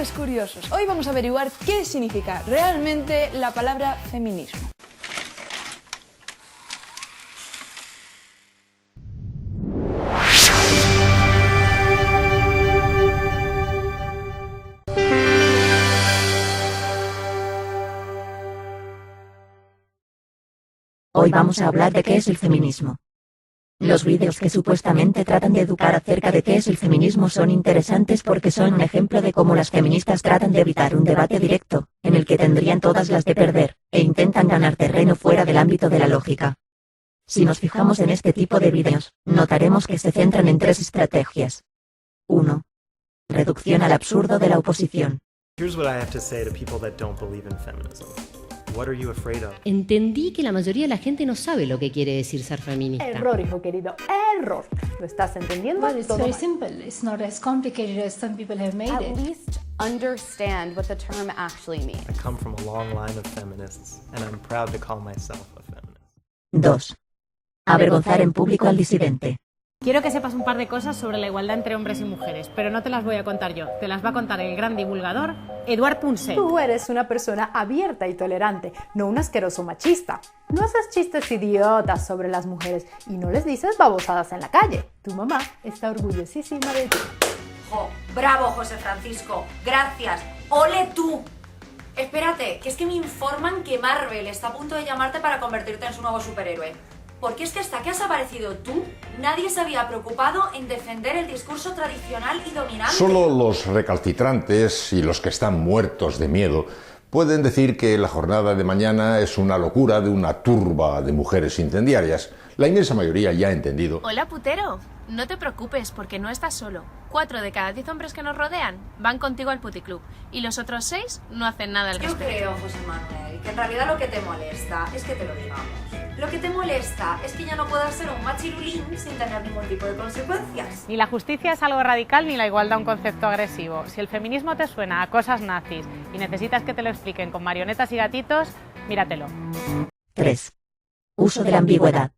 Padres curiosos, hoy vamos a averiguar qué significa realmente la palabra feminismo. Hoy vamos a hablar de qué es el feminismo. Los vídeos que supuestamente tratan de educar acerca de qué es el feminismo son interesantes porque son un ejemplo de cómo las feministas tratan de evitar un debate directo, en el que tendrían todas las de perder, e intentan ganar terreno fuera del ámbito de la lógica. Si nos fijamos en este tipo de vídeos, notaremos que se centran en tres estrategias. 1. Reducción al absurdo de la oposición. Here's what I have to say to people that don't believe in feminism. What are you afraid of? Entendí que la mayoría de la gente no sabe lo que quiere decir ser feminista. Error, hijo querido, error. ¿Lo estás entendiendo? Well, it's very simple. It's not as complicated as some people have made At it. least understand what the term actually means. I come from a long line of feminists, and I'm proud to call myself a feminist. 2. Avergonzar en público al disidente. Quiero que sepas un par de cosas sobre la igualdad entre hombres y mujeres, pero no te las voy a contar yo, te las va a contar el gran divulgador, Eduard Punset. Tú eres una persona abierta y tolerante, no un asqueroso machista. No haces chistes idiotas sobre las mujeres y no les dices babosadas en la calle. Tu mamá está orgullosísima de ti. ¡Jo! ¡Bravo, José Francisco! ¡Gracias! ¡Ole tú! Espérate, que es que me informan que Marvel está a punto de llamarte para convertirte en su nuevo superhéroe. Porque es que hasta que has aparecido tú, nadie se había preocupado en defender el discurso tradicional y dominante. Solo los recalcitrantes y los que están muertos de miedo pueden decir que la jornada de mañana es una locura de una turba de mujeres incendiarias. La inmensa mayoría ya ha entendido. Hola, putero. No te preocupes porque no estás solo. 4 de cada 10 hombres que nos rodean van contigo al puticlub y los otros 6 no hacen nada al respecto. Yo creo, José Manuel, que en realidad lo que te molesta es que te lo digamos. Lo que te molesta es que ya no puedas ser un machirulín sin tener ningún tipo de consecuencias. Ni la justicia es algo radical ni la igualdad un concepto agresivo. Si el feminismo te suena a cosas nazis y necesitas que te lo expliquen con marionetas y gatitos, míratelo. 3. Uso de la ambigüedad.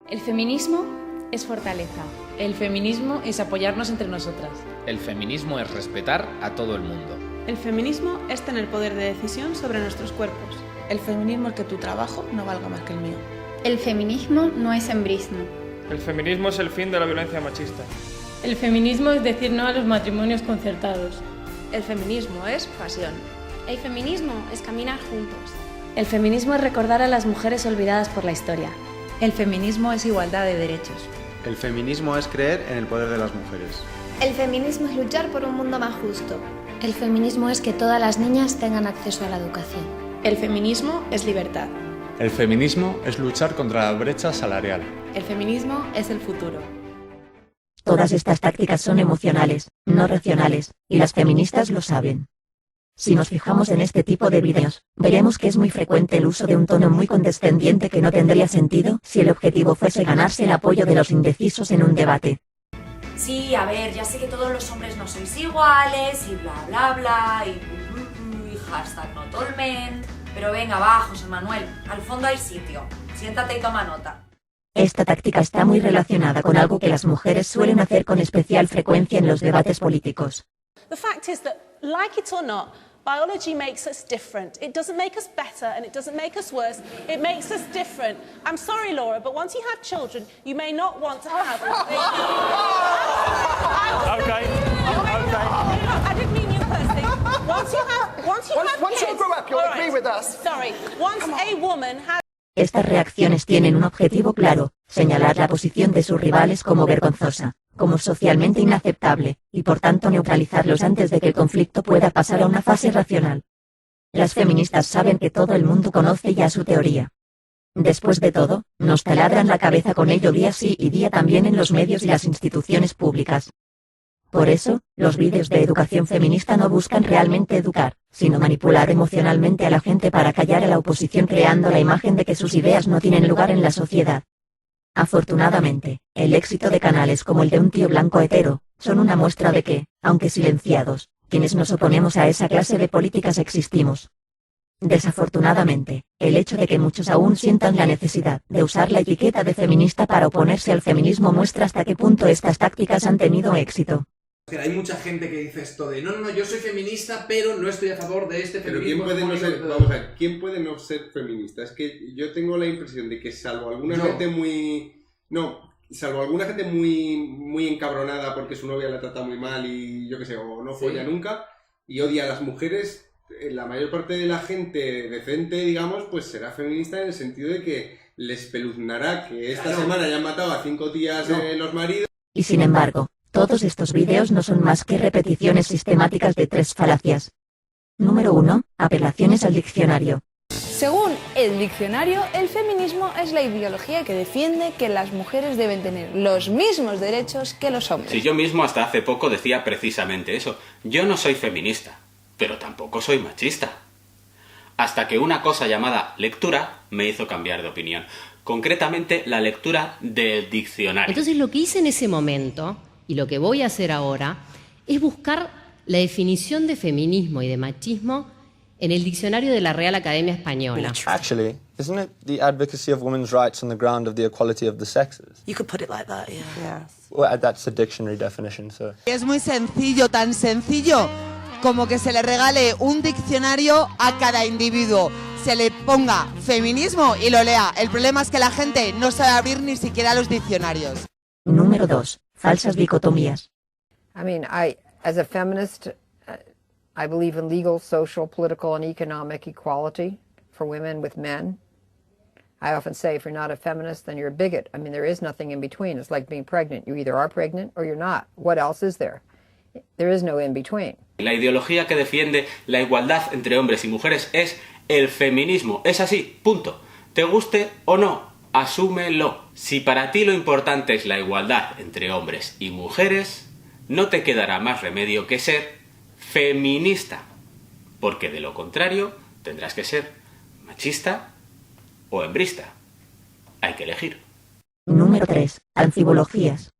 El feminismo es fortaleza. El feminismo es apoyarnos entre nosotras. El feminismo es respetar a todo el mundo. El feminismo es tener poder de decisión sobre nuestros cuerpos. El feminismo es que tu trabajo no valga más que el mío. El feminismo no es embrismo. El feminismo es el fin de la violencia machista. El feminismo es decir no a los matrimonios concertados. El feminismo es pasión. El feminismo es caminar juntos. El feminismo es recordar a las mujeres olvidadas por la historia. El feminismo es igualdad de derechos. El feminismo es creer en el poder de las mujeres. El feminismo es luchar por un mundo más justo. El feminismo es que todas las niñas tengan acceso a la educación. El feminismo es libertad. El feminismo es luchar contra la brecha salarial. El feminismo es el futuro. Todas estas tácticas son emocionales, no racionales, y las feministas lo saben. Si nos fijamos en este tipo de vídeos, veremos que es muy frecuente el uso de un tono muy condescendiente que no tendría sentido si el objetivo fuese ganarse el apoyo de los indecisos en un debate. Sí, a ver, ya sé que todos los hombres no sois iguales, y bla bla bla, y hashtag not all men. Pero venga, va, José Manuel, al fondo hay sitio. Siéntate y toma nota. Esta táctica está muy relacionada con algo que las mujeres suelen hacer con especial frecuencia en los debates políticos. The fact is that, like it or not, biology makes us different. It doesn't make us better and it doesn't make us worse. It makes us different. I'm sorry, Laura, but once you have children, you may not want to have them. Okay. I didn't mean you personally. Once you grow up, you'll agree with us. Sorry. Once a woman has... Estas reacciones tienen un objetivo claro: señalar la posición de sus rivales como vergonzosa, como socialmente inaceptable, y por tanto neutralizarlos antes de que el conflicto pueda pasar a una fase racional. Las feministas saben que todo el mundo conoce ya su teoría. Después de todo, nos taladran la cabeza con ello día sí y día también en los medios y las instituciones públicas. Por eso, los vídeos de educación feminista no buscan realmente educar, sino manipular emocionalmente a la gente para callar a la oposición creando la imagen de que sus ideas no tienen lugar en la sociedad. Afortunadamente, el éxito de canales como el de un tío blanco hetero, son una muestra de que, aunque silenciados, quienes nos oponemos a esa clase de políticas existimos. Desafortunadamente, el hecho de que muchos aún sientan la necesidad de usar la etiqueta de feminista para oponerse al feminismo muestra hasta qué punto estas tácticas han tenido éxito. Hay mucha gente que dice esto de no, yo soy feminista, pero no estoy a favor de este feminismo. Pero ¿quién puede no ser, vamos a ver, ¿quién puede no ser feminista? Es que yo tengo la impresión de que salvo alguna gente muy encabronada porque su novia la trata muy mal y yo qué sé, o no folla nunca y odia a las mujeres, la mayor parte de la gente decente, digamos, pues será feminista en el sentido de que les espeluznará que esta semana hayan matado a 5 tías los maridos. Y sin embargo, todos estos vídeos no son más que repeticiones sistemáticas de 3 falacias. Número 1. Apelaciones al diccionario. Según el diccionario, el feminismo es la ideología que defiende que las mujeres deben tener los mismos derechos que los hombres. Si yo mismo hasta hace poco decía precisamente eso. Yo no soy feminista, pero tampoco soy machista. Hasta que una cosa llamada lectura me hizo cambiar de opinión. Concretamente, la lectura del diccionario. Entonces lo que hice en ese momento, y lo que voy a hacer ahora, es buscar la definición de feminismo y de machismo en el diccionario de la Real Academia Española. Actually, isn't it the advocacy of women's rights on the ground of the equality of the sexes? You could put it like that, yeah. Yes. Well, that's a dictionary definition, so. Es muy sencillo, tan sencillo como que se le regale un diccionario a cada individuo. Se le ponga feminismo y lo lea. El problema es que la gente no sabe abrir ni siquiera los diccionarios. Número 2. Falsas dicotomías. I mean, as a feminist, I believe in legal, social, political, and economic equality for women with men. I often say if you're not a feminist, then you're a bigot. I mean, there is nothing in between. It's like being pregnant. You either are pregnant or you're not. What else is there? There is no in between. La ideología que defiende la igualdad entre hombres y mujeres es el feminismo. Es así, punto. Te guste o no, asúmelo. Si para ti lo importante es la igualdad entre hombres y mujeres, no te quedará más remedio que ser feminista. Porque de lo contrario, tendrás que ser machista o hembrista. Hay que elegir. Número 3. Anfibologías.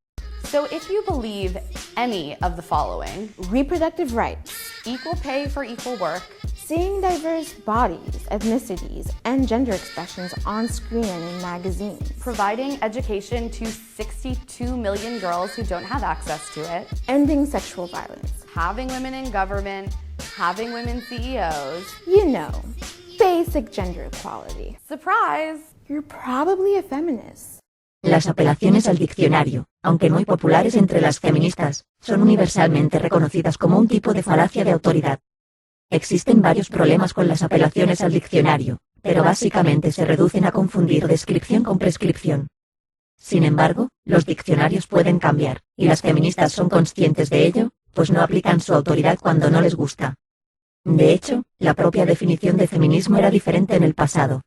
So if you believe any of the following: reproductive rights, equal pay for equal work, seeing diverse bodies, ethnicities, and gender expressions on screen and in magazines, providing education to 62 million girls who don't have access to it, ending sexual violence, having women in government, having women CEOs, you know, basic gender equality. Surprise! You're probably a feminist. Las apelaciones al diccionario, aunque muy populares entre las feministas, son universalmente reconocidas como un tipo de falacia de autoridad. Existen varios problemas con las apelaciones al diccionario, pero básicamente se reducen a confundir descripción con prescripción. Sin embargo, los diccionarios pueden cambiar, y las feministas son conscientes de ello, pues no aplican su autoridad cuando no les gusta. De hecho, la propia definición de feminismo era diferente en el pasado.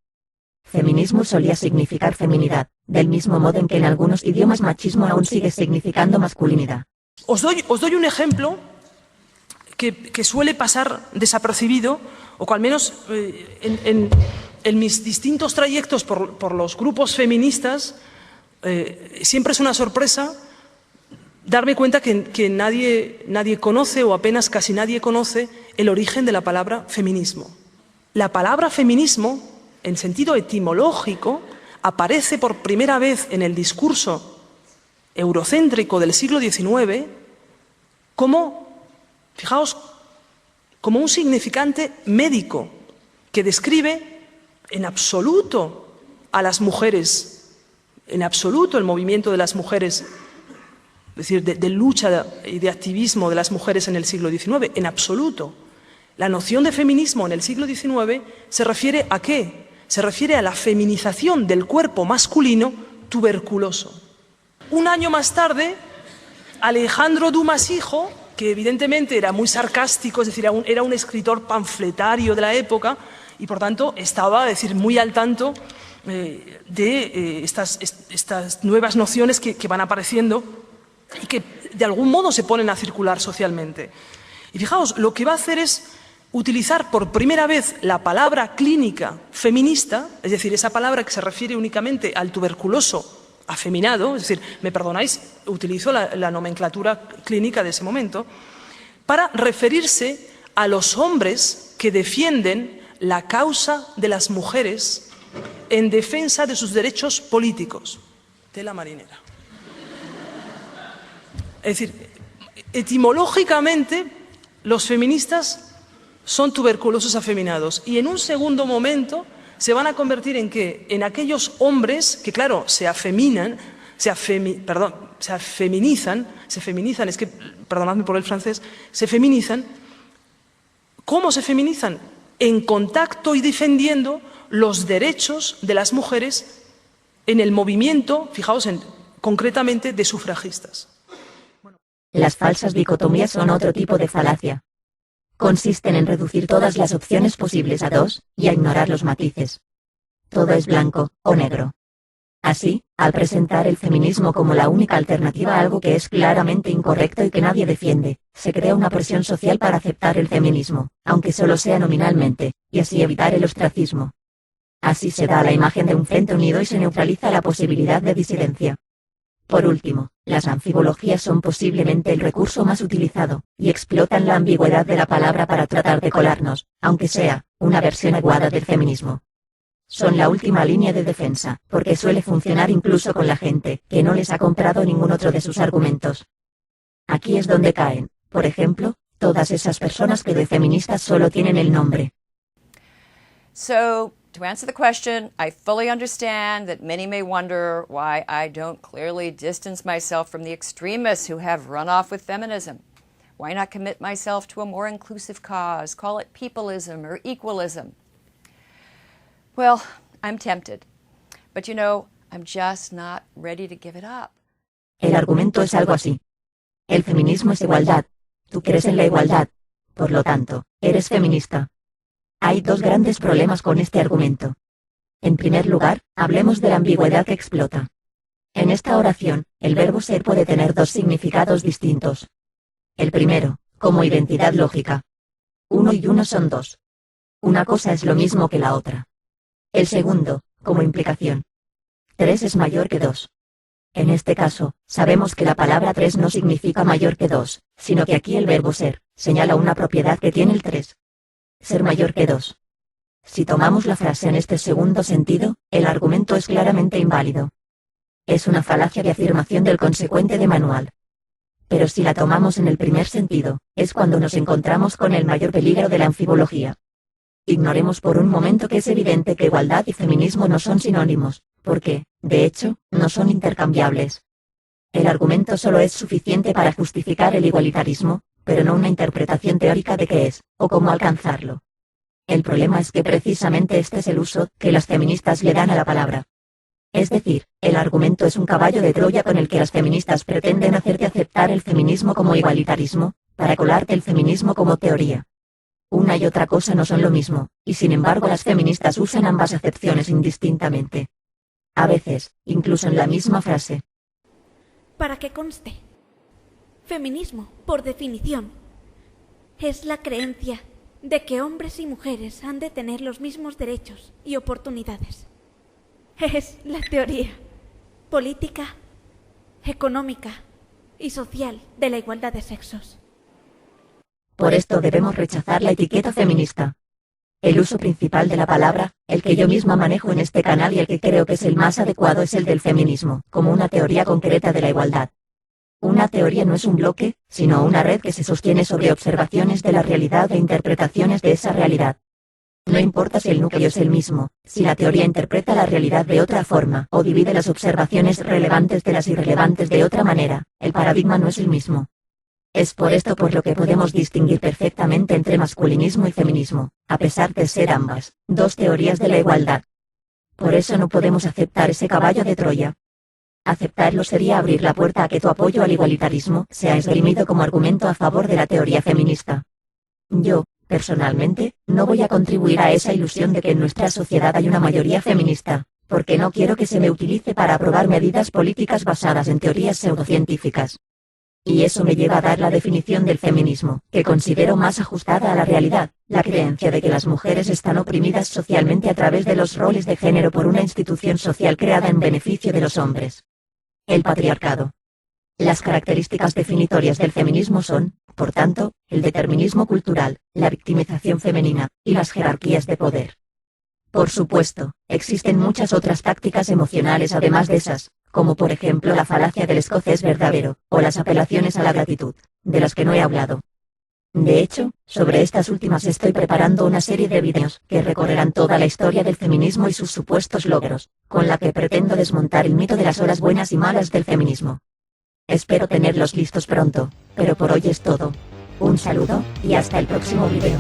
Feminismo solía significar feminidad, del mismo modo en que en algunos idiomas machismo aún sigue significando masculinidad. Os doy un ejemplo que suele pasar desapercibido, o que al menos en mis distintos trayectos por los grupos feministas, siempre es una sorpresa darme cuenta que nadie conoce, o apenas casi nadie conoce, el origen de la palabra feminismo. La palabra feminismo, en sentido etimológico, aparece por primera vez en el discurso eurocéntrico del siglo XIX como, fijaos, como un significante médico que describe en absoluto a las mujeres, en absoluto el movimiento de las mujeres, es decir, de lucha y de activismo de las mujeres en el siglo XIX, en absoluto. La noción de feminismo en el siglo XIX se refiere ¿a qué? Se refiere a la feminización del cuerpo masculino tuberculoso. Un año más tarde, Alejandro Dumas hijo, que evidentemente era muy sarcástico, es decir, era un escritor panfletario de la época y por tanto estaba, es decir, muy al tanto de estas nuevas nociones que van apareciendo y que de algún modo se ponen a circular socialmente. Y fijaos, lo que va a hacer es utilizar por primera vez la palabra clínica feminista, es decir, esa palabra que se refiere únicamente al tuberculoso afeminado, es decir, me perdonáis, utilizo la nomenclatura clínica de ese momento, para referirse a los hombres que defienden la causa de las mujeres en defensa de sus derechos políticos. Tela marinera. Es decir, etimológicamente los feministas son tuberculosos afeminados y en un segundo momento se van a convertir en ¿qué? En aquellos hombres que, claro, se feminizan, es que, perdonadme por el francés, se feminizan. ¿Cómo se feminizan? En contacto y defendiendo los derechos de las mujeres en el movimiento, fijaos, concretamente de sufragistas. Las falsas dicotomías son otro tipo de falacia. Consisten en reducir todas las opciones posibles a dos, y a ignorar los matices. Todo es blanco o negro. Así, al presentar el feminismo como la única alternativa a algo que es claramente incorrecto y que nadie defiende, se crea una presión social para aceptar el feminismo, aunque solo sea nominalmente, y así evitar el ostracismo. Así se da la imagen de un frente unido y se neutraliza la posibilidad de disidencia. Por último, las anfibologías son posiblemente el recurso más utilizado, y explotan la ambigüedad de la palabra para tratar de colarnos, aunque sea una versión aguada del feminismo. Son la última línea de defensa, porque suele funcionar incluso con la gente que no les ha comprado ningún otro de sus argumentos. Aquí es donde caen, por ejemplo, todas esas personas que de feministas solo tienen el nombre. So, to answer the question, I fully understand that many may wonder why I don't clearly distance myself from the extremists who have run off with feminism. Why not commit myself to a more inclusive cause, call it peopleism or equalism? Well, I'm tempted, but you know, I'm just not ready to give it up. El argumento es algo así. El feminismo es igualdad. Tú crees en la igualdad. Por lo tanto, eres feminista. Hay dos grandes problemas con este argumento. En primer lugar, hablemos de la ambigüedad que explota. En esta oración, el verbo ser puede tener dos significados distintos. El primero, como identidad lógica. 1 y 1 son 2. Una cosa es lo mismo que la otra. El segundo, como implicación. 3 es mayor que 2. En este caso, sabemos que la palabra 3 no significa mayor que 2, sino que aquí el verbo ser señala una propiedad que tiene el 3. Ser mayor que 2. Si tomamos la frase en este segundo sentido, el argumento es claramente inválido. Es una falacia de afirmación del consecuente de manual. Pero si la tomamos en el primer sentido, es cuando nos encontramos con el mayor peligro de la anfibología. Ignoremos por un momento que es evidente que igualdad y feminismo no son sinónimos, porque, de hecho, no son intercambiables. El argumento solo es suficiente para justificar el igualitarismo, pero no una interpretación teórica de qué es, o cómo alcanzarlo. El problema es que precisamente este es el uso que las feministas le dan a la palabra. Es decir, el argumento es un caballo de Troya con el que las feministas pretenden hacerte aceptar el feminismo como igualitarismo, para colarte el feminismo como teoría. Una y otra cosa no son lo mismo, y sin embargo las feministas usan ambas acepciones indistintamente. A veces, incluso en la misma frase. Para que conste, feminismo, por definición, es la creencia de que hombres y mujeres han de tener los mismos derechos y oportunidades. Es la teoría política, económica y social de la igualdad de sexos. Por esto debemos rechazar la etiqueta feminista. El uso principal de la palabra, el que yo misma manejo en este canal y el que creo que es el más adecuado es el del feminismo, como una teoría concreta de la igualdad. Una teoría no es un bloque, sino una red que se sostiene sobre observaciones de la realidad e interpretaciones de esa realidad. No importa si el núcleo es el mismo, si la teoría interpreta la realidad de otra forma o divide las observaciones relevantes de las irrelevantes de otra manera, el paradigma no es el mismo. Es por esto por lo que podemos distinguir perfectamente entre masculinismo y feminismo, a pesar de ser ambas dos teorías de la igualdad. Por eso no podemos aceptar ese caballo de Troya. Aceptarlo sería abrir la puerta a que tu apoyo al igualitarismo sea esgrimido como argumento a favor de la teoría feminista. Yo, personalmente, no voy a contribuir a esa ilusión de que en nuestra sociedad hay una mayoría feminista, porque no quiero que se me utilice para aprobar medidas políticas basadas en teorías pseudocientíficas. Y eso me lleva a dar la definición del feminismo, que considero más ajustada a la realidad, la creencia de que las mujeres están oprimidas socialmente a través de los roles de género por una institución social creada en beneficio de los hombres. El patriarcado. Las características definitorias del feminismo son, por tanto, el determinismo cultural, la victimización femenina, y las jerarquías de poder. Por supuesto, existen muchas otras tácticas emocionales además de esas, como por ejemplo la falacia del escocés verdadero, o las apelaciones a la gratitud, de las que no he hablado. De hecho, sobre estas últimas estoy preparando una serie de vídeos que recorrerán toda la historia del feminismo y sus supuestos logros, con la que pretendo desmontar el mito de las horas buenas y malas del feminismo. Espero tenerlos listos pronto, pero por hoy es todo. Un saludo, y hasta el próximo vídeo.